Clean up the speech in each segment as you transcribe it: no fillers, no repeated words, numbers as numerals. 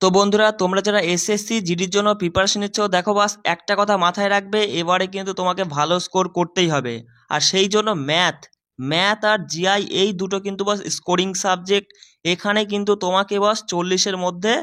তো বন্ধুরা, তোমরা যারা এসএসসি জিডির জন্য প্রিপারেশন নিচ্ছ, দেখো বাস একটা কথা মাথায় রাখবে, এবারে কিন্তু তোমাকে ভালো স্কোর করতেই হবে। আর সেই জন্য ম্যাথ আর জিআই এই দুটো কিন্তু বাস স্কোরিং সাবজেক্ট। এখানে কিন্তু তোমাকে বাস 40-এর মধ্যে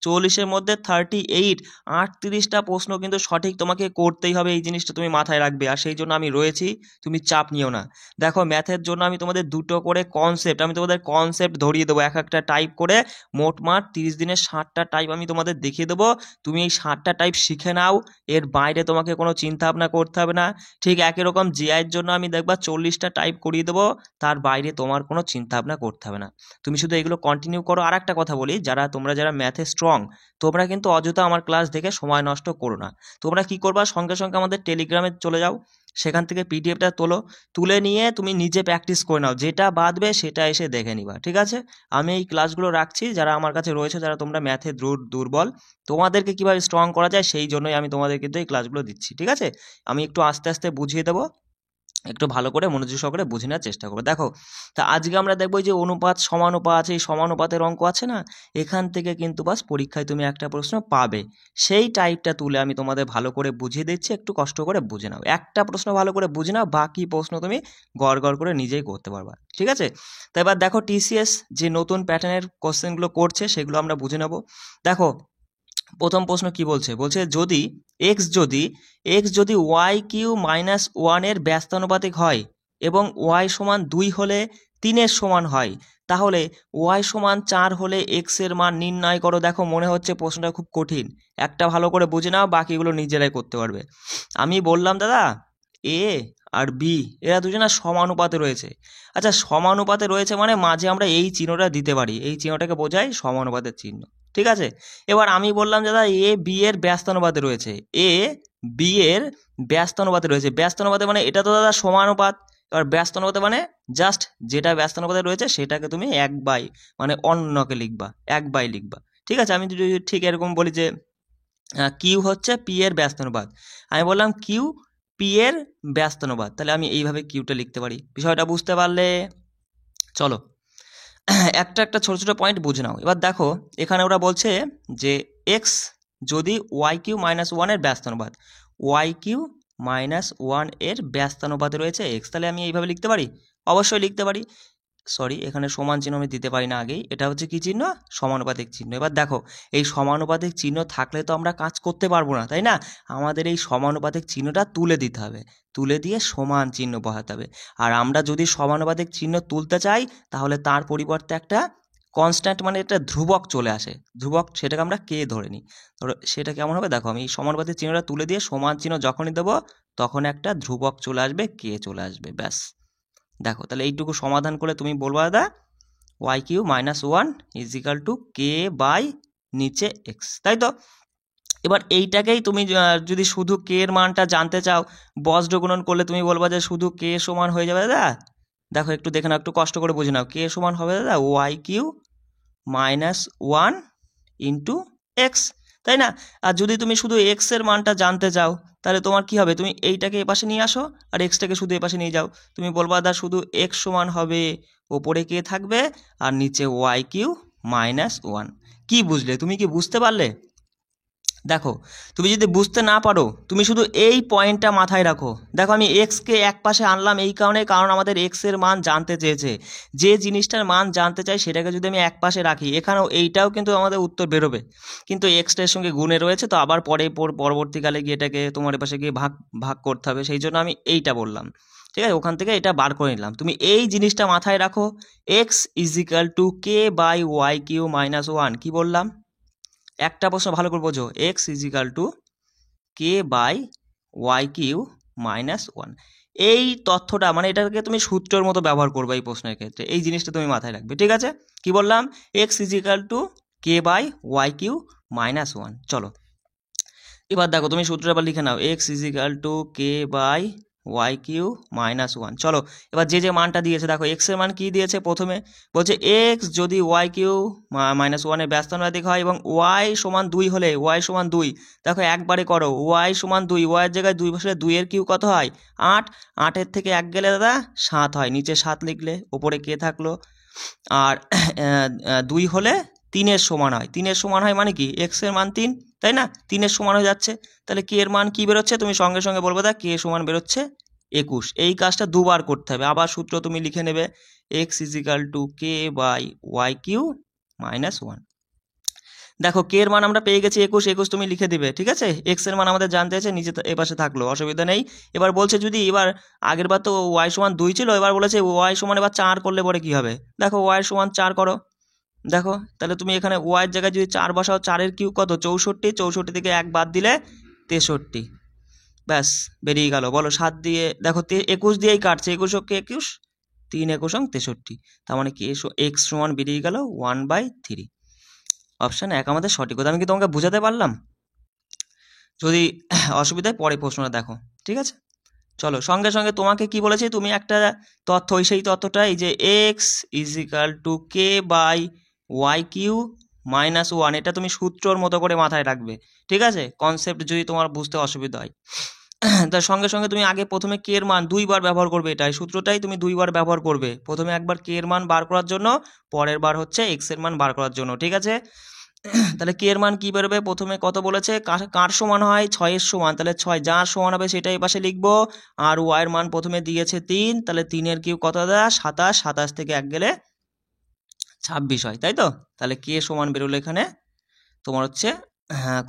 38 38টা প্রশ্ন কিন্তু সঠিক তোমাকে করতেই হবে। এই জিনিসটা তুমি মাথায় রাখবে, আর সেই জন্য আমি রয়েছি, তুমি চাপ নিও না। দেখো, ম্যাথের জন্য আমি তোমাদের দুটো করে কনসেপ্ট ধরিয়ে দেবো, এক একটা টাইপ করে। মোটমাট 30 দিনের 60টা টাইপ আমি তোমাদের দেখিয়ে দেবো। তুমি এই 60টা টাইপ শিখে নাও, এর বাইরে তোমাকে কোনো চিন্তা ভাবনা করতে হবে না। ঠিক একই রকম জিআইয়ের জন্য আমি দেখবা 40টা টাইপ করিয়ে দেবো, তার বাইরে তোমার কোনো চিন্তা ভাবনা করতে হবে না। তুমি শুধু এগুলো কন্টিনিউ করো। আর একটা কথা বলি, তোমরা যারা ম্যাথে স্ট্রং, তোমরা কিন্তু অযথা আমার ক্লাস দেখে সময় নষ্ট করো না। তোমরা কি করবা, সঙ্গে সঙ্গে আমাদের টেলিগ্রামে চলে যাও, সেখান থেকে পিডিএফটা তুলে নিয়ে তুমি নিজে প্র্যাকটিস করে নাও, যেটা বাদবে সেটা এসে দেখে নিবা। ঠিক আছে, আমি এই ক্লাসগুলো রাখছি। যারা আমার কাছে রয়েছে, যারা তোমরা ম্যাথে দুর্বল, তোমাদেরকে কীভাবে স্ট্রং করা যায় সেই জন্যই আমি তোমাদের কিন্তু এই ক্লাসগুলো দিচ্ছি। ঠিক আছে, আমি একটু আস্তে আস্তে বুঝিয়ে দেবো, একটু ভালো করে মনোযোগ সহকারে বুঝে নেওয়ার চেষ্টা করবো। দেখো, তা আজকে আমরা দেখবো যে অনুপাত সমানুপাত আছে, এই সমানুপাতের অঙ্ক আছে না, এখান থেকে কিন্তু বাস পরীক্ষায় তুমি একটা প্রশ্ন পাবে। সেই টাইপটা তুলে আমি তোমাদের ভালো করে বুঝিয়ে দিচ্ছি, একটু কষ্ট করে বুঝে নাও। একটা প্রশ্ন ভালো করে বুঝে নাও, বাকি প্রশ্ন তুমি গড় করে নিজেই করতে পারবা। ঠিক আছে, তো এবার দেখো, টিসিএস যে নতুন প্যাটার্নের কোশ্চেনগুলো করছে সেগুলো আমরা বুঝে নেব। দেখো, প্রথম প্রশ্ন কি বলছে, যদি এক্স যদি ওয়াই কিউ মাইনাস 1 ব্যস্তানুপাতিক হয় এবং ওয়াই সমান 2 হলে 3 সমান হয়, তাহলে ওয়াই সমান 4 হলে এক্স এর মান নির্ণয় করো। দেখো, মনে হচ্ছে প্রশ্নটা খুব কঠিন, একটা ভালো করে বুঝে নাও, বাকিগুলো নিজেরাই করতে পারবে। আমি বললাম দাদা, এ আর বি এরা দুজনা সমানুপাতে রয়েছে। আচ্ছা, সমানুপাতে রয়েছে মানে মাঝে আমরা এই চিহ্নটা দিতে পারি, এই চিহ্নটাকে বোঝায় সমানুপাতের চিহ্ন। ঠিক আছে, এবার আমি বললাম দাদা এ বি এর ব্যস্তানুপাতে রয়েছে, ব্যস্তানুপাতে মানে এটা তো দাদা সমানুপাত। এবার ব্যস্তানুপাতে মানে জাস্ট যেটা ব্যস্তানুপাতে রয়েছে সেটাকে তুমি 1/, মানে অন্যকে লিখবা, 1/, লিখবা। ঠিক আছে, আমি যদি ঠিক এরকম বলি যে কিউ হচ্ছে পি এর ব্যস্তানুপাত, আমি বললাম কিউ পি এর ব্যস্তানুপাত, তাহলে আমি এইভাবে কিউটা লিখতে পারি। বিষয়টা বুঝতে পারলে? চলো একটা ছোট ছোট পয়েন্ট বুঝে নাও। এবার দেখো, এখানে ওরা বলছে যে এক্স যদি ওয়াই কিউ মাইনাস 1 ব্যস্তানুপাত, ওয়াই কিউ মাইনাস 1 ব্যস্তানুপাতে রয়েছে এক্স, তাহলে আমি এইভাবে লিখতে পারি? অবশ্যই লিখতে পারি। সরি, এখানে সমান চিহ্ন আমি দিতে পারি না আগেই, এটা হচ্ছে কি চিহ্ন? সমানুপাতিক চিহ্ন। এবার দেখো, এই সমানুপাতিক চিহ্ন থাকলে তো আমরা কাজ করতে পারবো না, তাই না? আমাদের এই সমানুপাতিক চিহ্নটা তুলে দিতে হবে, তুলে দিয়ে সমান চিহ্ন বসাতে হবে। আর আমরা যদি সমানুপাতিক চিহ্ন তুলতে চাই, তাহলে তার পরিবর্তে একটা কনস্ট্যান্ট, মানে একটা ধ্রুবক চলে আসে, ধ্রুবক, সেটাকে আমরা কে ধরে নিই। ধরো সেটা কেমন হবে, দেখো আমি এই সমানুপাতিক চিহ্নটা তুলে দিয়ে সমান চিহ্ন যখনই দেবো, তখন একটা ধ্রুবক চলে আসবে, কে চলে আসবে, ব্যাস। দেখো, তাহলে এইটুকু সমাধান করে তুমি বলবা দাদা Y Q minus 1 equal to K by নিচে এক্স, তাই তো? এবার এইটাকেই তুমি যদি শুধু কে এর মানটা জানতে চাও, বজ্র গুণন করলে তুমি বলবা যে শুধু কে সমান হয়ে যাবে দাদা। দেখো, একটু দেখে নাও, একটু কষ্ট করে বুঝে নাও, কে সমান হবে দাদা Y Q minus 1 into X, তাই না? আর যদি তুমি শুধু এক্স এর মানটা জানতে চাও, তাহলে তোমার কি হবে, তুমি এইটাকে এপাশে নিয়ে আসো আর এক্সটাকে শুধু এপাশে নিয়ে যাও। তুমি বলবা দা শুধু এক্স সমান হবে, ওপরে কে থাকবে আর নিচে ওয়াই কিউ মাইনাস 1। কি বুঝলে? তুমি কি বুঝতে পারলে? দেখো, তুমি যদি বুঝতে না পারো, তুমি শুধু এই পয়েন্টটা মাথায় রাখো। দেখো, আমি এক্সকে এক পাশে আনলাম এই কারণ আমাদের এক্স এর মান জানতে চেয়েছে। যে জিনিসটার মান জানতে চাই সেটাকে যদি আমি এক পাশে রাখি, এখানেও এইটাও কিন্তু আমাদের উত্তর বেরোবে, কিন্তু এক্সটার সঙ্গে গুণে রয়েছে, তো আবার পরবর্তীকালে গিয়ে এটাকে তোমার পাশে গিয়ে ভাগ করতে হবে। সেই জন্য আমি এইটা বললাম। ঠিক আছে, ওখান থেকে এটা বার করে নিলাম। তুমি এই জিনিসটা মাথায় রাখো, X is equal to K by Y Q minus 1। কি বললাম? একটা প্রশ্ন ভালো করে বোঝো, X is equal to K by Y Q minus 1। এই তথ্যটা, মানে এটাকে তুমি সূত্রের মতো ব্যবহার করবে এই প্রশ্নের ক্ষেত্রে, এই জিনিসটা তুমি মাথায় রাখবে। ঠিক আছে, কি বললাম? X is equal to K by Y Q minus 1। চলো, এবার দেখো, তুমি সূত্রটা আবার লিখে নাও, x is equal to K by Y Q minus 1। চলো, এবার যে মানটা দিয়েছে, দেখো এক্স এর মান কি দিয়েছে, প্রথমে বলছে এক্স যদি ওয়াই কিউ মাইনাস 1 ব্যস্তানুপাতিক হয় এবং ওয়াই সমান 2 হলে, ওয়াই সমান 2, দেখো একবারে করো, ওয়াই সমান 2, ওয়াইয়ের জায়গায় 2 বসলে 2 এর কিউ কত হয়? 8, 8-এর থেকে 1 গেলে দাদা 7 হয়, নিচে 7 লিখলে, ওপরে কে থাকলো, আর 2 হলে 3-এর সমান হয়। 3-এর সমান হয় মানে কি এক্স এর মান 3, তাই না? 3-এর সমান হয়ে যাচ্ছে, তাহলে কে এর মান কি বেরোচ্ছে তুমি সঙ্গে সঙ্গে বলবে দা কে সমান বেরোচ্ছে 21। এই কাজটা দুবার করতে হবে। আবার সূত্র তুমি লিখে নেবে X is equal to K by Y Q minus 1। দেখো কে এর মান আমরা পেয়ে গেছি 21 তুমি লিখে দিবে, ঠিক আছে? এক্স এর মান আমাদের জানতে আছে, নিচে এপাশে থাকলো, অসুবিধা নেই। এবার বলছে যদি এবার আগের বার তো ওয়াই সমান 2 ছিল, এবার বলেছে ওয়াই সমান এবার 4 করলে পরে কি হবে। দেখো ওয়াই সমান 4 করো, দেখো তাহলে তুমি এখানে ওয়াইয়ের জায়গায় যদি 4 বসাও, 4-এর কিউব কত 64, 64 থেকে 1 বাদ দিলে 63, ব্যাস বেরিয়ে গেল। বলো 7 দিয়ে দেখো 21 দিয়েই কাটছে, 21 21, 3 21 63, তার মানে কি এক্স সমান বেরিয়ে গেল 1/3। অপশান 1 আমাদের সঠিক কথা। আমি কি তোমাকে বুঝাতে পারলাম? যদি অসুবিধায় পরে প্রশ্নটা দেখো, ঠিক আছে? চলো সঙ্গে সঙ্গে তোমাকে কি বলেছি, তুমি একটা তথ্য, সেই তথ্যটা এই যে X is equal to K by Y Q minus 1, এটা তুমি সূত্রর মতো করে মাথায় রাখবে, ঠিক আছে? কনসেপ্ট যদি তোমার বুঝতে অসুবিধা হয় তার সঙ্গে সঙ্গে তুমি আগে প্রথমে কে এর মান 2 বার ব্যবহার করবে, এটাই সূত্রটাই তুমি 2 বার ব্যবহার করবে। প্রথমে একবার কে এর মান বার করার জন্য, পরের বার হচ্ছে এক্স এর মান বার করার জন্য, ঠিক আছে? তাহলে কে এর মান কি বেরোবে, প্রথমে কত বলেছে, কার সমান হয় 6-এর সমান, তাহলে 6 যার সমান হবে সেটাই পাশে লিখবো। আর ওয়াই এর মান প্রথমে দিয়েছে 3, তাহলে 3-এর কিউব কত দেয় 27, 27 থেকে 1 গেলে 26 হয়, তাই তো? তাহলে কে সমান বেরোলো এখানে তোমার হচ্ছে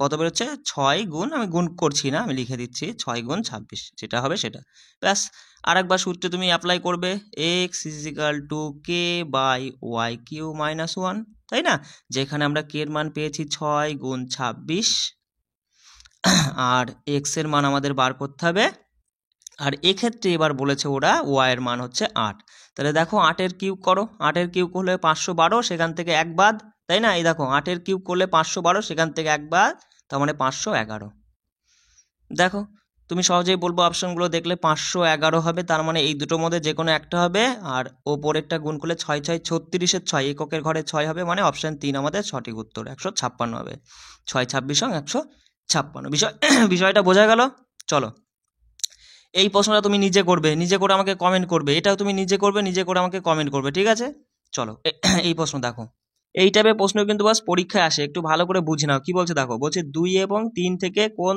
কত বেরোচ্ছে 6 গুণ, আমি গুণ করছি না, আমি লিখে দিচ্ছি 6 গুণ 26, যেটা হবে সেটা। ব্যাস আরেকবার সূত্রে তুমি অ্যাপ্লাই করবে X is equal to K by Y Q minus 1, তাই না? যেখানে আমরা কে এর মান পেয়েছি 6 গুণ 26, আর এক্স এর মান আমাদের বার করতে হবে। আর এক্ষেত্রে এবার বলেছে ওরা ওয়াই এর মান হচ্ছে 8, তাহলে দেখো 8-এর কিউব করো, 8-এর কিউব করলে 512, সেখান থেকে 1 বাদ, তাই না? এই দেখো 8-এর কিউব করলে 512, সেখান থেকে 1 বাদ, তার মানে 511। দেখো তুমি সহজেই বলবো অপশনগুলো দেখলে 511 হবে, তার মানে এই দুটোর মধ্যে যে কোনো একটা হবে। আর ওপরেরটা গুণ করলে 6 6 36-এর 6, এককের ঘরে 6 হবে, মানে অপশন 3 আমাদের সঠিক উত্তর, 156 হবে। 6 26 156 বিষয়টা বোঝা গেল? চলো এই প্রশ্নটা তুমি নিজে করবে, নিজে করে আমাকে কমেন্ট করবে, এটাও তুমি নিজে করবে, নিজে করে আমাকে কমেন্ট করবে, ঠিক আছে? চলো এই প্রশ্ন দেখো, এই টাইপের প্রশ্ন কিন্তু বাস পরীক্ষায় আসে, একটু ভালো করে বুঝে নাও। কি বলছে দেখো, বলছে 2 এবং 3 থেকে কোন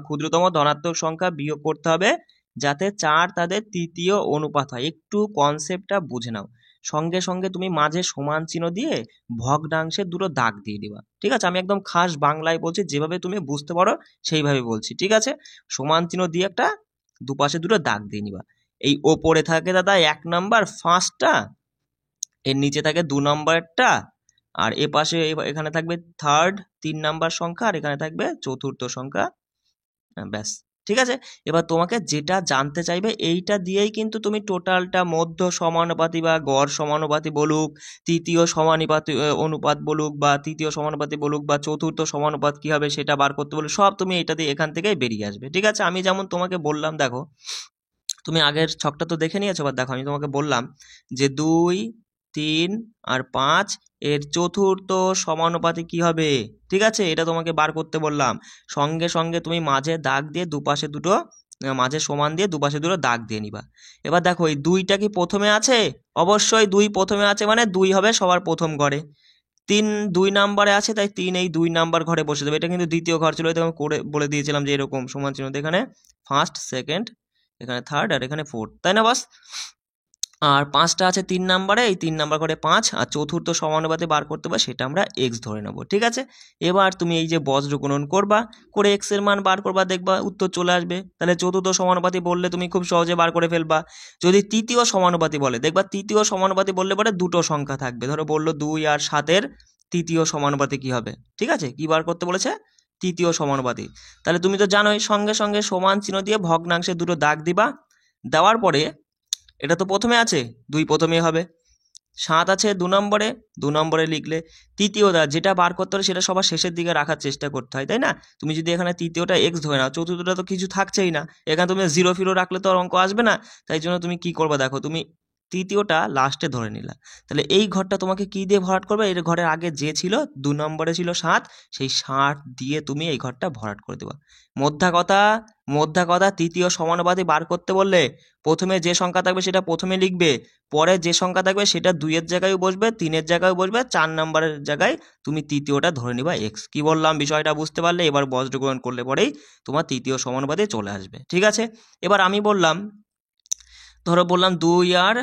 ক্ষুদ্রতম ধনাত্মক সংখ্যা বিয়োগ করতে হবে যাতে 4 তাদের তৃতীয় অনুপাত হয়। একটু কনসেপ্টটা বুঝে নাও। সঙ্গে সঙ্গে তুমি মাঝে সমান চিহ্ন দিয়ে ভগ্নাংশের দুটো দাগ দিয়ে দিবা, ঠিক আছে? আমি একদম খাস বাংলায় বলছি, যেভাবে তুমি বুঝতে পারো সেইভাবে বলছি, ঠিক আছে? সমান চিহ্ন দিয়ে একটা দুপাশে দুটো দাগ দিয়ে নিবা। এই ওপরে থাকে দাদা 1 নাম্বার ফার্স্টটা, এর নিচে থাকে 2 নাম্বারটা, আর এ পাশে এখানে থাকবে থার্ড 3 নাম্বার সংখ্যা, আর এখানে থাকবে চতুর্থ সংখ্যা, ব্যাস, ঠিক আছে? এবার তোমাকে যেটা জানতে চাইবে এইটা দিয়েই কিন্তু তুমি টোটালটা মধ্য সমানুপাতি বা গড় সমানুপাতি বলুক, তৃতীয় সমানুপাতি অনুপাত বলুক, বা তৃতীয় সমানুপাতি বলুক, বা চতুর্থ সমানুপাত কি হবে সেটা বার করতে বলুক, সব তুমি এটা দিয়ে এখান থেকেই বেরিয়ে আসবে, ঠিক আছে? আমি যেমন তোমাকে বললাম, দেখো তুমি আগের ছকটা তো দেখে নিয়েছো, এবার দেখো আমি তোমাকে বললাম যে 2 3 আর 5 এর চতুর্থ সমানুপাতি কি হবে, ঠিক আছে? এটা তোমাকে বার করতে বললাম। সঙ্গে সঙ্গে তুমি মাঝে দাগ দিয়ে দুপাশে দুটো, মাঝে সমান দিয়ে দুপাশে দুটো দাগ দিয়ে নিবা। এবার দেখো এই 2টা কি প্রথমে আছে, অবশ্যই 2 প্রথমে আছে, মানে 2 হবে সবার প্রথম ঘরে। 3 2 নাম্বারে আছে, তাই 3 এই 2 নাম্বার ঘরে বসে দেবে। এটা কিন্তু দ্বিতীয় ঘর ছিল, এটা আমি করে বলে দিয়েছিলাম যে এরকম সমান চিহ্ন, এখানে ফার্স্ট সেকেন্ড, এখানে থার্ড, আর এখানে ফোর্থ, তাই না? বাস। আর 5টা আছে 3 নাম্বারে, এই 3 নাম্বার করে 5, আর চতুর্থ সমানুপাতে বার করতে হবে, সেটা আমরা এক্স ধরে নেব, ঠিক আছে? এবার তুমি এই যে বজ্র গুণন করবা, করে এক্স এর মান বার করবা, দেখবা উত্তর চলে আসবে। তাহলে চতুর্থ সমানুপাতি বললে তুমি খুব সহজে বার করে ফেলবা। যদি তৃতীয় সমানুপাতি বলে, দেখবা তৃতীয় সমানুপাতি বললে পরে দুটো সংখ্যা থাকবে, ধরো বললো 2 আর 7-এর তৃতীয় সমানুপাতি কি হবে, ঠিক আছে? কি বার করতে বলেছে, তৃতীয় সমানুপাতি। তাহলে তুমি তো জানোই, সঙ্গে সঙ্গে সমান চিহ্ন দিয়ে ভগ্নাংশে দুটো দাগ দিবা। দেওয়ার পরে এটা তো প্রথমে আছে, 2 প্রথমেই হবে। 7 আছে 2 নম্বরে, 2 নম্বরে লিখলে তৃতীয়টা যেটা বার করতে হবে সেটা সবার শেষের দিকে রাখার চেষ্টা করতে হয়, তাই না? তুমি যদি এখানে তৃতীয়টা এক্স ধরে নাও, চতুর্থটা তো কিছু থাকছেই না, এখানে তুমি 0 ফিরো রাখলে তো আর অঙ্ক আসবে না। তাই জন্য তুমি কি করবে দেখো, তুমি তৃতীয়টা লাস্টে ধরে নিলাম। তাহলে এই ঘরটা তোমাকে কি দিয়ে ভরাট করবে? এর ঘরের আগে যে ছিল 2 নম্বরে ছিল 7, সেই 7 দিয়ে তুমি এই ঘরটা ভরাট করে দেবা। মোদ্দা কথা তৃতীয় সমানুপাতি বার করতে বললে প্রথমে যে সংখ্যা থাকবে সেটা প্রথমে লিখবে, পরে যে সংখ্যা থাকবে সেটা 2 এর জায়গায় বসবে, 3 এর জায়গায় বসবে, 4 নম্বরের জায়গায় তুমি তৃতীয়টা ধরে নিবা x। কি বললাম বিষয়টা বুঝতে পারলে? এবার বজ্রগ্রহণ করলে পরেই তোমার তৃতীয় সমানুপাতি চলে আসবে। ঠিক আছে, এবার আমি বললাম 2 আর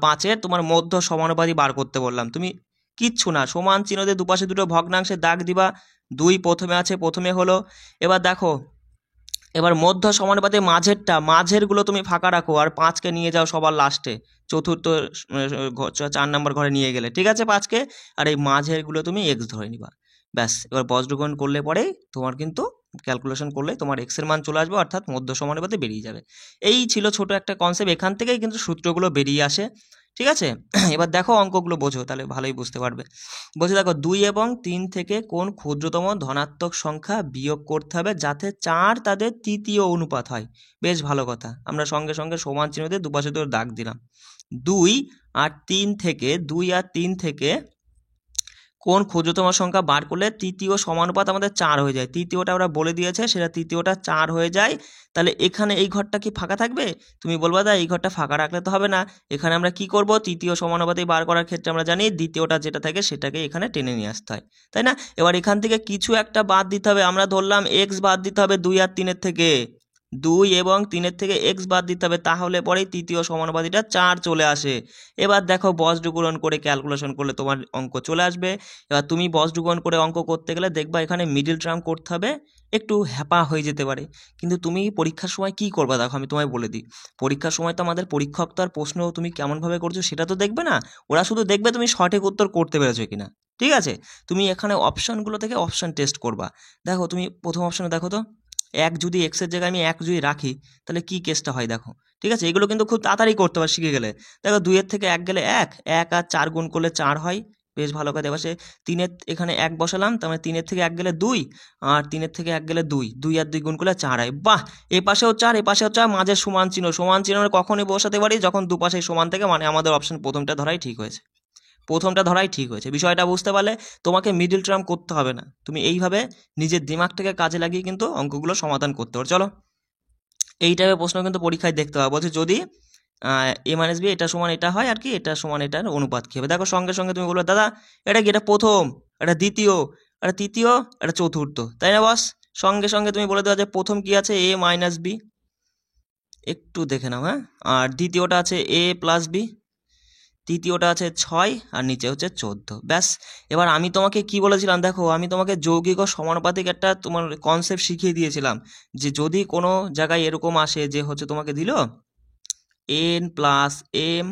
5-এর তোমার মধ্য সমানুপাতি বার করতে বললাম। তুমি কিচ্ছু না, সমান চিহ্ন দিয়ে দুপাশে দুটো ভগ্নাংশে দাগ দিবা। 2 প্রথমে আছে, প্রথমে হলো। এবার দেখো, এবার মধ্য সমানুপাতে মাঝেরগুলো তুমি ফাঁকা রাখো, আর 5কে নিয়ে যাও সবার লাস্টে, চতুর্থ 4 নম্বর ঘরে নিয়ে গেলে। ঠিক আছে, 5কে, আর এই মাঝেরগুলো তুমি x ধরে নিবা। ব্যাস, এবার বজ্রগ্রহণ করলে পরেই তোমার কিন্তু ক্যালকুলেশন করলে তোমার x এর মান চলে আসবে, অর্থাৎ মধ্য সমানুপাতে বেরিয়ে যাবে। এই ছিল ছোট একটা কনসেপ্ট, এখান থেকেই কিন্তু সূত্রগুলো বেরিয়ে আসে। ঠিক আছে, এবার দেখো অঙ্কগুলো বোঝো, তাহলে ভালোই বুঝতে পারবে। বলছে দেখো 2 এবং 3 থেকে কোন ক্ষুদ্রতম ধনাত্মক সংখ্যা বিয়োগ করতে হবে যাতে 4 তাদের তৃতীয় অনুপাত হয়। বেশ ভালো কথা, আমরা সঙ্গে সঙ্গে সমান চিহ্ন দিয়ে দুপাশে দুটো দাগ দিলাম। 2 আর 3 থেকে কোন ক্ষুদ্রতম সংখ্যা বার করলে তৃতীয় সমানুপাত আমাদের 4 হয়ে যায়। তৃতীয়টা ওরা বলে দিয়েছে, সেটা তৃতীয়টা 4 হয়ে যায়। তাহলে এখানে এই ঘরটা কি ফাঁকা থাকবে? তুমি বলবা দা এই ঘরটা ফাঁকা রাখলে তো হবে না, এখানে আমরা কি করব? তৃতীয় সমানুপাতি বার করার ক্ষেত্রে আমরা জানি দ্বিতীয়টা যেটা থাকে সেটাকে এখানে টেনে নিয়ে আসতে হয়, তাই না? এবার এখান থেকে কিছু একটা বাদ দিতে হবে, আমরা ধরলাম x বাদ দিতে হবে 2 আর 3-এর থেকে, 2 এবং 3-এর থেকে x বাদ দিতে হবে, তাহলে পরেই তৃতীয় সমানুপাতিটা 4 চলে আসে। এবার দেখো বজ্রগুণন করে ক্যালকুলেশন করলে তোমার অঙ্ক চলে আসবে। এবার তুমি বজ্রগুণন করে অঙ্ক করতে গেলে দেখবা এখানে মিডিল টার্ম করতে হবে, একটু হ্যাপা হয়ে যেতে পারে। কিন্তু তুমি পরীক্ষার সময় কি করবা দেখো, আমি তোমায় বলে দিই। পরীক্ষার সময় তো আমাদের পরীক্ষক তো আর প্রশ্ন তুমি কেমনভাবে করছো সেটা তো দেখবে না, ওরা শুধু দেখবে তুমি সঠিক উত্তর করতে পেরেছো কিনা। ঠিক আছে, তুমি এখানে অপশানগুলো থেকে অপশান টেস্ট করবা। দেখো তুমি প্রথম অপশানে দেখো তো, 1 যদি এক্সের জায়গায় আমি 1 যদি রাখি তাহলে কি কেসটা হয় দেখো। ঠিক আছে, এগুলো কিন্তু খুব তাড়াতাড়ি করতে পারো শিখে গেলে। দেখো 2 এর থেকে 1 গেলে 1 আর 4 গুণ করলে 4 হয়, বেশ ভালো কথা। এবার সে 3-এর এখানে 1 বসালাম, তার মানে 3-এর থেকে 1 গেলে 2, আর 3-এর থেকে 1 গেলে 2, 2 আর 2 গুণ করলে 4 হয়। বাহ, এ পাশেও 4 এ পাশেও 4, মাঝে সমান চিহ্ন আমরা কখনই বসাতে পারি যখন দুপাশেই সমান থেকে, মানে আমাদের অপশন প্রথমটা ধরাই ঠিক হয়েছে। বিষয়টা বুঝতে পারলে তোমাকে মিডল টার্ম করতে হবে না, তুমি এইভাবে নিজের দিমাগটাকে কাজে লাগিয়ে কিন্তু অঙ্কগুলো সমাধান করতে পারো। চলো, এই টাইপের প্রশ্ন কিন্তু পরীক্ষায় দেখতে হবে। বলছে যদি a মাইনাস বি এটা সমান এটা হয়, আর কি এটা সমান এটার অনুপাত কী হবে। দেখো সঙ্গে সঙ্গে তুমি বলবে দাদা এটা কি, এটা প্রথম, এটা দ্বিতীয়, এটা তৃতীয়, এটা চতুর্থ, তাই না বস? সঙ্গে সঙ্গে তুমি বলে দেওয়া যে প্রথম কি আছে a মাইনাস বি, একটু দেখে নাও, হ্যাঁ। আর দ্বিতীয়টা আছে a প্লাস বি, তৃতীয়টা আছে 6, আর নিচে হচ্ছে 14। ব্যাস, এবার আমি তোমাকে কি বলেছিলাম দেখো, আমি তোমাকে যৌগিক ও সমানুপাতিক একটা তোমার কনসেপ্ট শিখিয়ে দিয়েছিলাম, যে যদি কোনো জায়গায় এরকম আসে যে হচ্ছে তোমাকে দিল n প্লাস এম,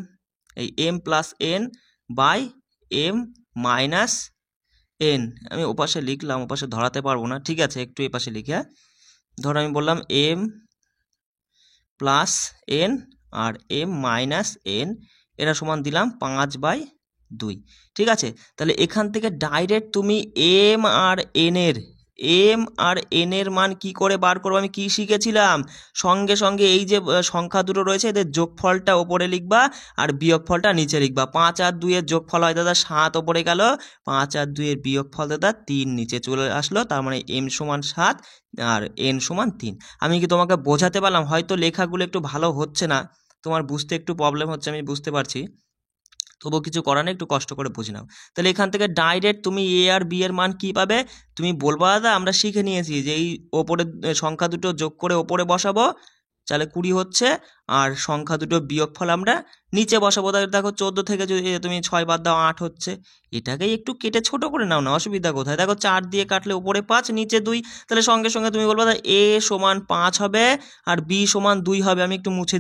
এই m plus n by m minus n, আমি ওপাশে লিখলাম, ওপাশে ধরাতে পারবো না, ঠিক আছে একটু এপাশে লিখে। ধরো আমি বললাম m প্লাস n আর m মাইনাস n, এটা সমান দিলাম 5/2। ঠিক আছে, তাহলে এখান থেকে ডাইরেক্ট তুমি m আর n এর মান কি করে বার করবো, আমি কি শিখেছিলাম? সঙ্গে সঙ্গে এই যে সংখ্যা দুটো রয়েছে এদের যোগফলটা ওপরে লিখবা আর বিয়োগফলটা নিচে লিখবা। 5 আর 2 এর যোগফল হয় দাদা 7 ওপরে গেল, 5 আর 2 এর বিয়োগফল দাদা 3 নিচে চলে আসলো, তার মানে m সমান 7 আর n সমান 3। আমি কি তোমাকে বোঝাতে পারলাম? হয়তো লেখাগুলো একটু ভালো হচ্ছে না, তোমার বুঝতে একটু প্রবলেম হচ্ছে, আমি বুঝতে পারছি, তবুও কিছু করার নেই, একটু কষ্ট করে বুঝে নাও। তাহলে এখান থেকে ডাইরেক্ট তুমি a আর b এর মান কি পাবে? তুমি বলবা দাদা আমরা শিখে নিয়েছি যে এই ওপরে সংখ্যা দুটো যোগ করে ওপরে বসাবো, তাহলে 20 হচ্ছে, আর সংখ্যা দুটো বিয়োগফল আমরা নিচে বসাবো। দেখো 14 থেকে যদি তুমি 6 বাদ দাও 8 হচ্ছে। এটাকেই একটু কেটে ছোট করে নাও না, অসুবিধা কোথায়? দেখো 4 দিয়ে কাটলে উপরে 5 নিচে 2, তাহলে সঙ্গে সঙ্গে তুমি বলবা a সমান 5 হবে আর b সমান 2 হবে। আমি একটু মুছে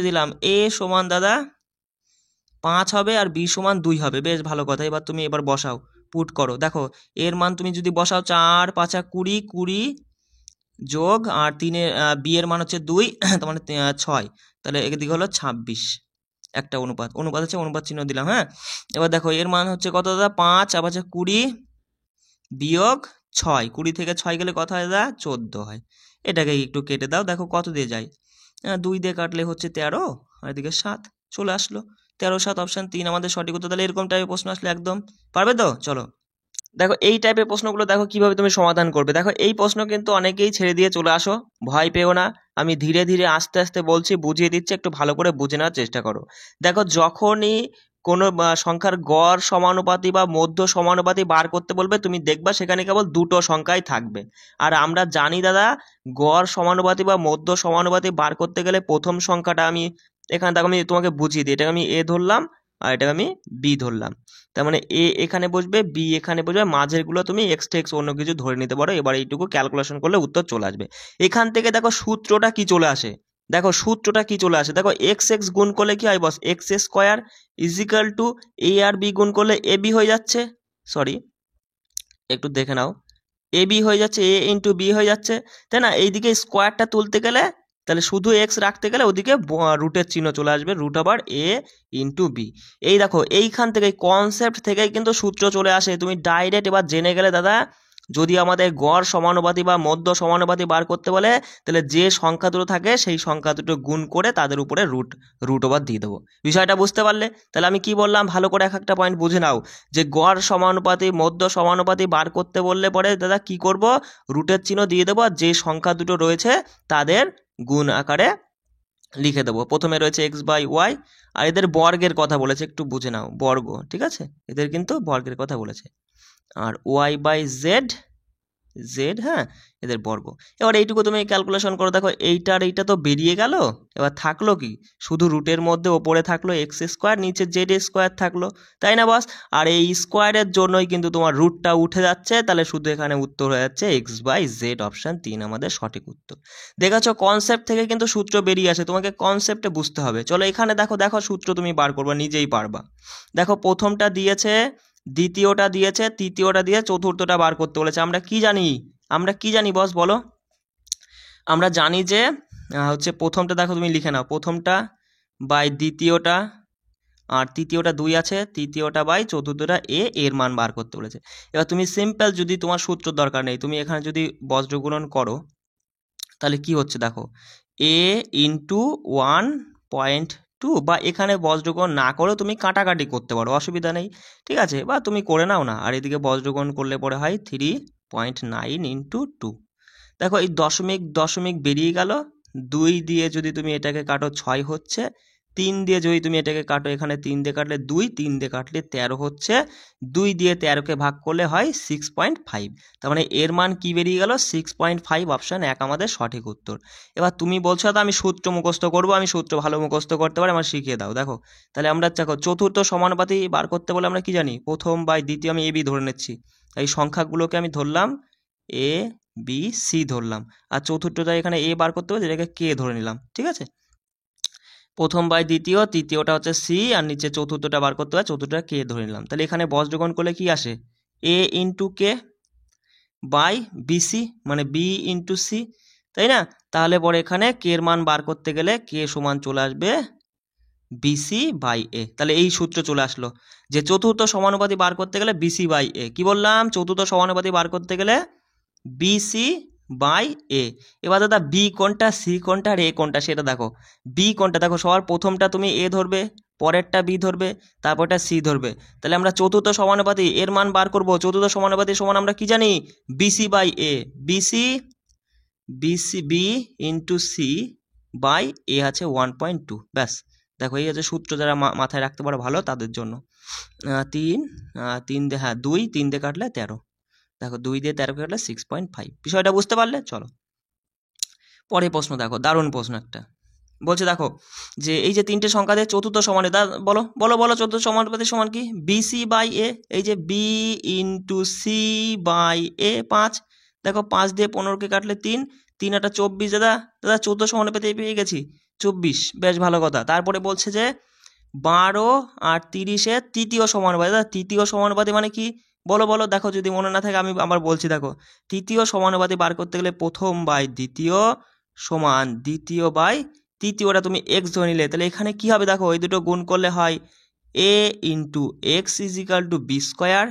দিলাম a সমান দাদা 5 হবে আর b সমান 2 হবে। বেশ ভালো কথা, এবার তুমি এবার বসাও, পুট করো। দেখো এর মান তুমি যদি বসাও 4 5 20 যোগ আর 3 b এর মান হচ্ছে 2, তার মানে 6, তাহলে এদিকে হলো 26। একটা অনুপাত হচ্ছে, অনুপাত চিহ্ন দিলাম, হ্যাঁ। এবার দেখো এর মান হচ্ছে কত দাদা, 5 আর 5 20 বিয়োগ 6, 20 থেকে 6 গেলে কত হয় দাদা, 14 হয়। এটাকে একটু কেটে দাও, দেখো কত দিয়ে যায়, 2 দিয়ে কাটলে হচ্ছে 13 আর এদিকে 7, চলে আসলো 13 7 অপশন 3 আমাদের সঠিক উত্তর। তাহলে এরকম টাইপের প্রশ্ন আসলে একদম পারবে তো। চলো দেখো এই টাইপের প্রশ্নগুলো দেখো কিভাবে তুমি সমাধান করবে। দেখো এই প্রশ্ন কিন্তু অনেকেই ছেড়ে দিয়ে চলে আসো, ভয় পেও না, আমি ধীরে ধীরে আস্তে আস্তে বলছি, বুঝিয়ে দিচ্ছি, একটু ভালো করে বুঝে নেওয়ার চেষ্টা করো। দেখো যখনই কোনো সংখ্যার গড় সমানুপাতি বা মধ্য সমানুপাতি বার করতে বলবে, তুমি দেখবা সেখানে কেবল দুটো সংখ্যাই থাকবে। আর আমরা জানি দাদা, গড় সমানুপাতি বা মধ্য সমানুপাতি বার করতে গেলে প্রথম সংখ্যাটা আমি এখানে দেখো আমি তোমাকে বুঝিয়ে দিই, এটাকে আমি এ ধরলাম আর এটাকে আমি বি ধরলাম। তার মানে এ এখানে বসবে, বি এখানে বসবে, মাঝের গুলো তুমি এক্স টেক্স অন্য কিছু ধরে নিতে পারো। এবার এইটুকু ক্যালকুলেশন করলে উত্তর চলে আসবে। এখান থেকে দেখো সূত্রটা কি চলে আসে, দেখো সূত্রটা কি চলে আসে, দেখো এক্স এক্স গুণ করলে কি হয় বস, এক্স স্কোয়ার ইজিক্যাল টু এ আর বি গুণ করলে এ বি হয়ে যাচ্ছে, সরি একটু দেখে নাও, এ বি হয়ে যাচ্ছে, এ ইন্টু বি হয়ে যাচ্ছে, তাই না। এইদিকে স্কোয়ারটা তুলতে গেলে তাহলে শুধু এক্স রাখতে গেলে ওদিকে রুটের চিহ্ন চলে আসবে, root over a into B. এই দেখো এইখান থেকে কনসেপ্ট থেকেই কিন্তু সূত্র চলে আসে, তুমি ডাইরেক্ট এবার জেনে গেলে দাদা, যদি আমাদের গড় সমানুপাতি বা মধ্য সমানুপাতি বার করতে বলে, তাহলে যে সংখ্যা দুটো থাকে সেই সংখ্যা দুটো গুণ করে তাদের উপরে রুট ওভার দিয়ে দেবো। বিষয়টা বুঝতে পারলে? তাহলে আমি কি বললাম ভালো করে এক একটা পয়েন্ট বুঝে নাও, যে গড় সমানুপাতি মধ্য সমানুপাতি বার করতে বললে পরে দাদা কি করব, রুটের চিহ্ন দিয়ে দেবো, আর যে সংখ্যা দুটো রয়েছে তাদের গুণ আকারে লিখে দেবো। প্রথমে রয়েছে এক্স বাই ওয়াই, আর এদের বর্গের কথা বলেছে, একটু বুঝে নাও, বর্গ, ঠিক আছে, এদের কিন্তু বর্গের কথা বলেছে। আর ওয়াই বাই জেড, জেড, হ্যাঁ এদের বর্গ। এবার এইটুকু তুমি ক্যালকুলেশন করো, দেখো এইটা আর এইটা তো বেরিয়ে গেল, এবার থাকলো কি, শুধু রুটের মধ্যে ওপরে থাকলো এক্স স্কোয়ার, নিচে জেড স্কোয়ার থাকলো, তাই না বস। আর এই স্কোয়ারের জন্যই কিন্তু তোমার রুটটা উঠে যাচ্ছে, তাহলে শুধু এখানে উত্তর হয়ে যাচ্ছে এক্স বাই জেড, অপশান 3 আমাদের সঠিক উত্তর। দেখাচ্ছ কনসেপ্ট থেকে কিন্তু সূত্র বেরিয়ে আসে, তোমাকে কনসেপ্টে বুঝতে হবে। চলো এখানে দেখো, দেখো সূত্র তুমি বার করবা, নিজেই পারবা। দেখো প্রথমটা দিয়েছে, দ্বিতীয়টা দিয়েছে, তৃতীয়টা দিয়ে চতুর্থটা বার করতে বলেছে। আমরা কি জানি, আমরা কি জানি বস বলো, আমরা জানি যে হচ্ছে প্রথমটা দেখো তুমি লিখে নাও, প্রথমটা বাই দ্বিতীয়টা, আর তৃতীয়টা 2 আছে, তৃতীয়টা বাই চতুর্থটা এ, এর মান বার করতে বলেছে। এবার তুমি সিম্পল, যদি তোমার সূত্র দরকার নেই, তুমি এখানে যদি বজ্রগুণন করো তাহলে কি হচ্ছে দেখো, এ ইন্টু 1.2, বা এখানে বজ্রগুণন না করেও তুমি কাটাকাটি করতে পারো, অসুবিধা নেই, ঠিক আছে, বা তুমি করে নাও না। আর এদিকে বজ্রগুণন করলে পরে হয় 3.9 ইন্টু 2। দেখো এই দশমিক দশমিক বেরিয়ে গেল, 2 দিয়ে যদি তুমি এটাকে কাটো 6 হচ্ছে, 3 দিয়ে যদি তুমি এটাকে কাটো, এখানে 3 দিয়ে কাটলে 2, 3 দিয়ে কাটলে 13 হচ্ছে, 2 দিয়ে 13কে ভাগ করলে হয় 6.5। তার মানে এর মান কি বেরিয়ে গেল, 6.5, অপশান 1 আমাদের সঠিক উত্তর। এবার তুমি বলছো তো আমি সূত্র মুখস্থ করবো, আমি সূত্র ভালো মুখস্থ করতে পারি, আমার শিখিয়ে দাও। দেখো তাহলে আমরা দেখো চতুর্থ সমানুপাতি বার করতে বলে আমরা কি জানি, প্রথম বাই দ্বিতীয় আমি এ বি ধরে নিচ্ছি, এই সংখ্যাগুলোকে আমি ধরলাম এ বি সি ধরলাম, আর চতুর্থটা এখানে এ বার করতে হবে, যেটাকে কে ধরে নিলাম, ঠিক আছে। প্রথম বাই দ্বিতীয়, তৃতীয়টা হচ্ছে সি, আর নিচে চতুর্থটা বার করতে হবে, চতুর্থটা কে ধরে নিলাম। তাহলে এখানে বজ্রগণ করলে কি আসে, এ ইন্টু কে বাই বিসি, মানে বি ইন্টু সি, তাই না। তাহলে পরে এখানে কে এর মান বার করতে গেলে কে সমান চলে আসবে বিসি বাই এ। তাহলে এই সূত্র চলে আসলো যে চতুর্থ সমানুপাতি বার করতে গেলে বিসি বাই এ। কি বললাম, চতুর্থ সমানুপাতি বার করতে গেলে বিসি বাই এ। এবার দাদা বি কোনটা, সি কোনটা, আর এ কোনটা সেটা দেখো। বি কোনটা, দেখো সবার প্রথমটা তুমি এ ধরবে, পরেরটা বি ধরবে, তারপরটা সি ধরবে। তাহলে আমরা চতুর্থ সমানুপাতি এর মান বার করব, চতুর্থ সমানুপাতি সমান আমরা কি জানি, bc by a, bc bc b into c by a আছে 1.2, ব্যাস। দেখো এই হচ্ছে সূত্র, যারা মাথায় রাখতে পারো ভালো তাদের জন্য। 3 হ্যাঁ 2, 3 দিয়ে কাটলে 13, দেখো 2 দিয়ে 13 কাটলে 6.5। বিষয়টা বুঝতে পারলে? চলো পরের প্রশ্ন দেখো, দারুণ প্রশ্ন একটা। বলছে দেখো যে এই যে তিনটে সংখ্যা দিয়ে চতুর্থ সমানে, বলো বলো বলো চতুর্থ সমানুপাতি সমান কি, বিসি বাই এ। এই যে বি ইন্টু সি বাই এ 5, দেখো 5 দিয়ে 15কে কাটলে 3, 3 আর 24, দাদা দাদা চতুর্থ সমানুপাতি পেয়ে গেছি 24, বেশ ভালো কথা। তারপরে বলছে যে 12 আর 30-এর তৃতীয় সমানুপাতি, দাদা তৃতীয় সমানুপাতি মানে কি বলো বলো, দেখো যদি মনে না থাকে আমি আবার বলছি। দেখো তৃতীয় সমানুপাতি বার করতে গেলে প্রথম বাই দ্বিতীয় সমান দ্বিতীয় বাই তৃতীয়টা তুমি এক্স ধরে নিলে, তাহলে এখানে কি হবে দেখো, ওই দুটো গুণ করলে হয় a into x is equal to b square.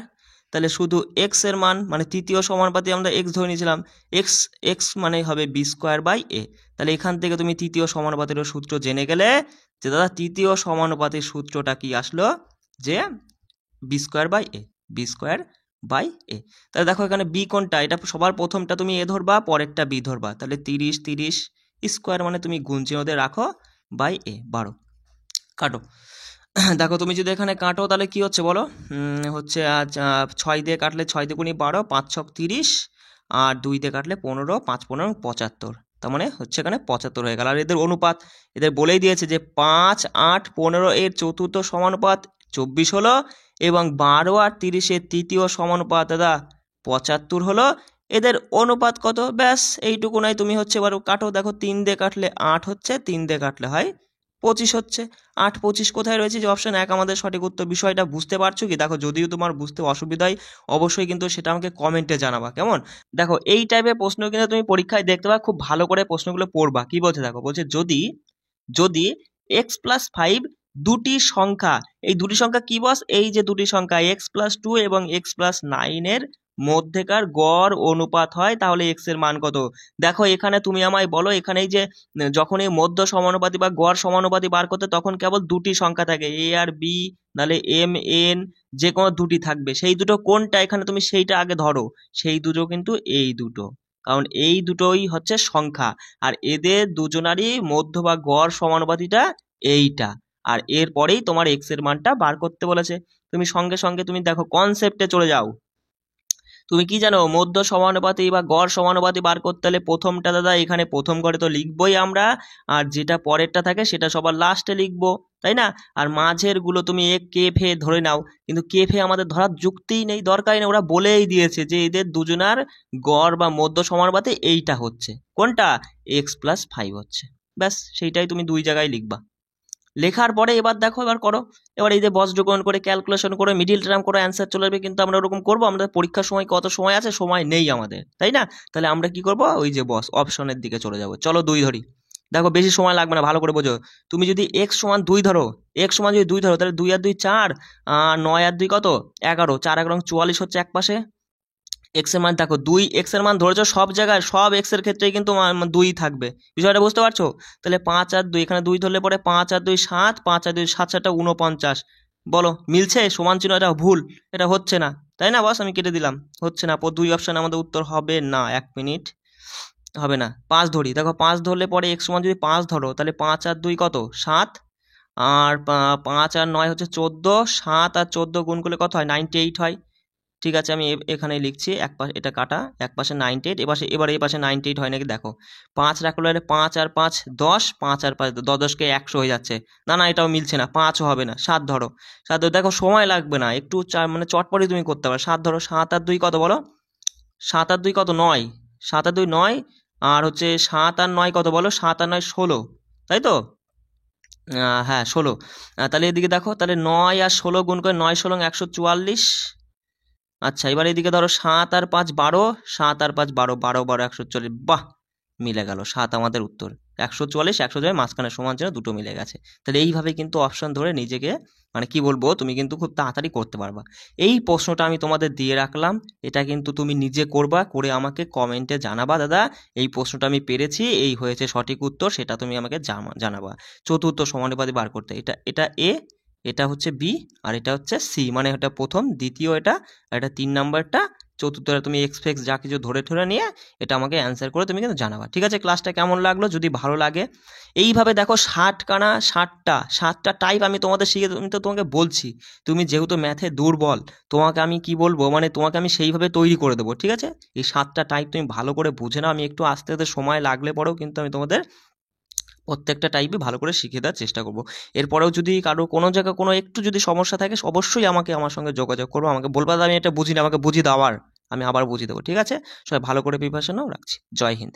তাহলে শুধু এক্স এর মান, মানে তৃতীয় সমানুপাতি আমরা এক্স ধরে নিয়েছিলাম, এক্স এক্স মানে হবে বি স্কোয়ার বাই এ। তাহলে এখান থেকে তুমি তৃতীয় সমানুপাতির সূত্র জেনে গেলে, যে দাদা তৃতীয় সমানুপাতির সূত্রটা কি আসলো, যে b square by a, b square by a. তাহলে দেখো এখানে বি কোনটা, এটা সবার প্রথমটা তুমি এ ধরবা, পরেরটা বি ধরবা, তাহলে 30 স্কোয়ার মানে তুমি গুণ চিহ্ন দিয়ে রাখো, বাই এ 12, কাটো। দেখো তুমি যদি এখানে কাটো তাহলে কি হচ্ছে বলো, হচ্ছে 6 দিয়ে কাটলে 6 দুগুণে 12, 5 ছক 30, আর 2 দিয়ে কাটলে 15, 5 15 75, তার মানে হচ্ছে এখানে 75 হয়ে গেল। আর এদের অনুপাত এদের বলেই দিয়েছে যে 5, 8, 15 এর চতুর্থ সমানুপাত 24 হলো, এবং 12 আর 30 এর তৃতীয় সমানুপাত দাদা 75 হলো। এদের অনুপাত কত, ব্যাস এইটুকু নাই, তুমি হচ্ছে এবার কাটো। দেখো 3 দিয়ে কাটলে 8 হচ্ছে, 3 দিয়ে কাটলে হয় 25 হচ্ছে। 8 25 কোথায় রয়েছে, যে অপশন 1 আমাদের সঠিক উত্তর। বিষয়টা বুঝতে পারছো কি? দেখো যদিও তোমার বুঝতে অসুবিধা হয় অবশ্যই কিন্তু সেটা আমাকে কমেন্টে জানাবা, কেমন? দেখো এই টাইপের প্রশ্ন কিন্তু তুমি পরীক্ষায় দেখতে পাবে, খুব ভালো করে প্রশ্নগুলো পড়বা। কি বলছে দেখো, বলছে যদি যদি x+5 দুটি সংখ্যা, এই দুটি সংখ্যা কি বস, এই যে দুটি সংখ্যা x+2 এবং x+9 এর মধ্যেকার গড় অনুপাত হয়, তাহলে x এর মান কত? দেখো এখানে তুমি আমায় বলো, এখানে এই যে যখন এই মধ্য সমানুপাতি বা গড় সমানুপাতি বার করতে, তখন কেবল দুটি সংখ্যা থাকে, এ আর বি, নাহলে এম এন, যে কোনো দুটি থাকবে। সেই দুটো কোনটা, এখানে তুমি সেইটা আগে ধরো। সেই দুটো কিন্তু এই দুটো, কারণ এই দুটোই হচ্ছে সংখ্যা, আর এদের দুজনারই মধ্য বা গড় সমানুপাতিটা এইটা, আর এরপরেই তোমার এক্স এর মানটা বার করতে বলেছে। তুমি সঙ্গে সঙ্গে তুমি দেখো কনসেপ্টে চলে যাও। তুমি কি জানো, মধ্য সমানুপাতি বা গড় সমানুপাতি বার করতে হলে প্রথমটা দাদা এখানে প্রথম ঘরে তো লিখবোই আমরা, আর যেটা পরেরটা থাকে সেটা সবার লাস্টে লিখবো, তাই না? আর মাঝের গুলো তুমি এক কেফে ধরে নাও, কিন্তু কেফে আমাদের ধরার যুক্তিই নেই, দরকারই নেই, ওরা বলেই দিয়েছে যে এদের দুজনার গড় বা মধ্য সমানুপাতি এইটা হচ্ছে কোনটা, x+5 হচ্ছে। ব্যাস সেইটাই তুমি দুই জায়গায় লিখবা। লেখার পরে এবার দেখো, এবার করো, এবার এই যে বজ্রগ্রহণ করে ক্যালকুলেশন করে মিডিল টার্ম করে অ্যান্সার চলে আসবে। কিন্তু আমরা ওরকম করবো, আমাদের পরীক্ষার সময় কত সময় আছে, সময় নেই আমাদের, তাই না? তাহলে আমরা কি করবো, ওই যে বস অপশনের দিকে চলে যাবো। চলো 2 ধরি, দেখো বেশি সময় লাগবে না, ভালো করে বোঝো। তুমি যদি x সমান 2 ধরো, x সমান যদি 2 ধরো, তাহলে 2 আর 2 4, 9 আর 2 কত, 11, 4 11 44 হচ্ছে এক পাশে। এক্স এর মান দেখো 2, এক্স এর মান ধরেছো সব জায়গায়, সব এক্স এর ক্ষেত্রেই কিন্তু 2 থাকবে, বিষয়টা বুঝতে পারছো? তাহলে 5 আর 2, এখানে 2 ধরলে পরে 5 আর 2 7, 5 আর 2 7 7 49, বলো মিলছে? সমান চিহ্ন, এটা ভুল, এটা হচ্ছে না, তাই না বস? আমি কেটে দিলাম, হচ্ছে না, 2 অপশন আমাদের উত্তর হবে না। 1 মিনিট, হবে না। 5 ধরি, দেখো 5 ধরলে পরে এক্স সমান যদি 5 ধরো, তাহলে 5 আর 2 কত, 7, আর 5 আর 9 হচ্ছে 14, 7 আর 14 গুণ করলে কত হয়, 98 হয়। ঠিক আছে, আমি এখানে লিখছি, এক পাশে এটা কাটা, এক পাশে 98, এবার এই পাশে 98 হয় নাকি দেখো। 5 রাখলে 5 আর 5 10, 5 আর 5 10, 10 কে 100 হয়ে যাচ্ছে। না না, এটাও মিলছে না, 5ও হবে না। 7 ধরো, 7 ধরো, দেখো সময় লাগবে না, একটু মানে চটপটি তুমি করতে পারো। 7 ধরো, 7 আর 2 কত বলো, 7 আর 2 কত, 9, 7 আর 2 9, আর হচ্ছে 7 আর 9 কত বলো, 7 আর 9 16, তাই তো? হ্যাঁ 16। তাহলে এদিকে দেখো, তাহলে 9 আর 16 গুণ করে 9 16 144। আচ্ছা, এবার এদিকে ধরো 7 আর 5 12, 7 আর 5 12, 12 12 140, বাহ, মিলে গেল, 7 আমাদের উত্তর। 144 100 যায় মাঝখানে সমান চিহ্ন, দুটো মিলে গেছে। তাহলে এইভাবে কিন্তু অপশন ধরে নিজেকে, মানে কি বলবো, তুমি কিন্তু খুব তাড়াতাড়ি করতে পারবা। এই প্রশ্নটা আমি তোমাদের দিয়ে রাখলাম, এটা কিন্তু তুমি নিজে করবা, করে আমাকে কমেন্টে জানাবা, দাদা এই প্রশ্নটা আমি পেরেছি, এই হয়েছে সঠিক উত্তর, সেটা তুমি আমাকে জানাবা। চতুর্থ সমানুপাতি বার করতে, এটা এ, এটা হচ্ছে বি, আর এটা হচ্ছে সি, মানে এটা প্রথম, দ্বিতীয় এটা, আর এটা 3 নাম্বারটা, চতুর্থটা তুমি এক্সপেক্ট যা কিছু ধরে ঠরে নিয়ে এটা আমাকে অ্যান্সার করে তুমি কিন্তু জানাবা। ঠিক আছে, ক্লাসটা কেমন লাগলো? যদি ভালো লাগে এইভাবে দেখো 60টা টাইপ আমি তোমাদের শিখে, আমি তো তোমাকে বলছি, তুমি যেহেতু ম্যাথে দুর্বল, তোমাকে আমি কি বলবো, মানে তোমাকে আমি সেইভাবে তৈরি করে দেবো। ঠিক আছে, এই 7টা টাইপ তুমি ভালো করে বুঝে নাও, আমি একটু আস্তে আস্তে সময় লাগলে পরেও কিন্তু আমি তোমাদের প্রত্যেকটা টাইপই ভালো করে শিখিয়ে দেওয়ার চেষ্টা করবো। এরপরেও যদি কারো কোনো জায়গায় কোনো একটু যদি সমস্যা থাকে, অবশ্যই আমার সঙ্গে যোগাযোগ করবো, আমাকে বলবা আমি এটা বুঝি না, আমাকে বুঝিয়ে দাও, আমি আবার বুঝিয়ে দেবো। ঠিক আছে, সবাই ভালো করে প্রিপারেশন নাও, রাখছি। জয় হিন্দ।